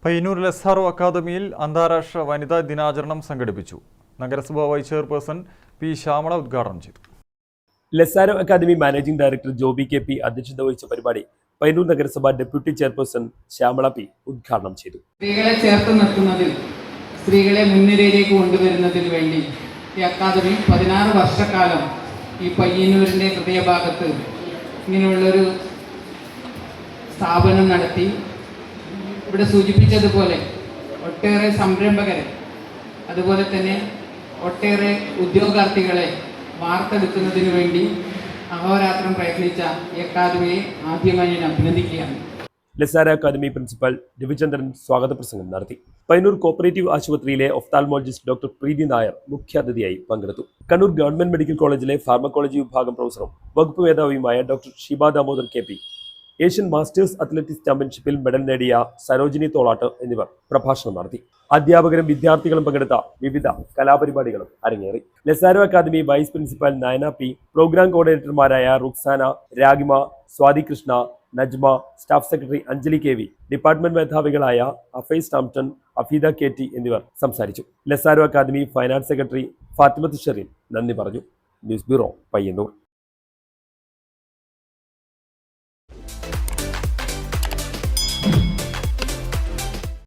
പയ്യന്നൂർ ലെസാറോ അക്കാദമിയിൽ അന്താരാഷ്ട്ര വനിതാ ദിനാചരണം സംഘടിപ്പിച്ചു. നഗരസഭാ വൈസ് ചെയർപേഴ്സൺ പി ശ്യാമള ഉദ്ഘാടനം ചെയ്തു. Lezaro academy managing director Joby K P അധ്യക്ഷത വഹിച്ച പരിപാടി പയ്യന്നൂർ നഗരസഭ ഡെപ്യൂട്ടി ചെയർപേഴ്സൺ ശ്യാമള പി ഉദ്ഘാടനം ചെയ്തു. സ്ത്രീകളെ ചേർത്ത് നിർത്തുന്നതിൽ, സ്ത്രീകളെ മുൻനിരയിലേക്ക് കൊണ്ടുവരുന്നതിന് വേണ്ടി ഈ അക്കാദമി 16 വർഷക്കാലം ഈ പയ്യന്നൂരിൻ്റെ ഹൃദയഭാഗത്ത് ഇങ്ങനെയുള്ളൊരു സ്ഥാപനം നടത്തി. ഇവിടെ സൂചിപ്പിച്ചതുപോലെ ഒട്ടേറെ സംരംഭകരെ, അതുപോലെ തന്നെ ഒട്ടേറെ ഉദ്യോഗാർത്ഥികളെ വാർത്തെടുക്കുന്നതിന് വേണ്ടി അഹോരാത്രം പ്രയത്നിച്ച ഈ അക്കാദമിയെ ആദ്യമായി ഞാൻ അഭിനന്ദിക്കുകയാണ്. ലെസാറോ അക്കാദമി പ്രിൻസിപ്പൽ രവിചന്ദ്രൻ സ്വാഗത പ്രസംഗം നടത്തി. പയ്യന്നൂർ കോപ്പറേറ്റീവ് ആശുപത്രിയിലെ ഒഫ്താൽമോളജിസ്റ്റ് ഡോക്ടർ പ്രീതി നായർ മുഖ്യാതിഥിയായി പങ്കെടുത്തു. കണ്ണൂർ ഗവൺമെന്റ് മെഡിക്കൽ കോളേജിലെ ഫാർമക്കോളജി വിഭാഗം പ്രൊഫസറും വകുപ്പ് മേധാവിയുമായ doctor Shiba Damodar K P, Asian masters athletics ചാമ്പ്യൻഷിപ്പിൽ മെഡൽ നേടിയ സരോജിനി തോളാട്ട് എന്നിവർ പ്രഭാഷണം നടത്തി. അധ്യാപകരും വിദ്യാർത്ഥികളും പങ്കെടുത്ത വിവിധ കലാപരിപാടികളും അരങ്ങേറി. Lezaro academy vice principal Nayana P, programme കോർഡിനേറ്റർമാരായ Ruksana, Ragima, Swathi Krishna, Najma, staff secretary Anjali K V, department മേധാവികളായ Afais Tampton, Afeeda K T എന്നിവർ സംസാരിച്ചു. Lezaro academy finance secretary Fathimath Sherin നന്ദി പറഞ്ഞു. News bureau, Payyanur.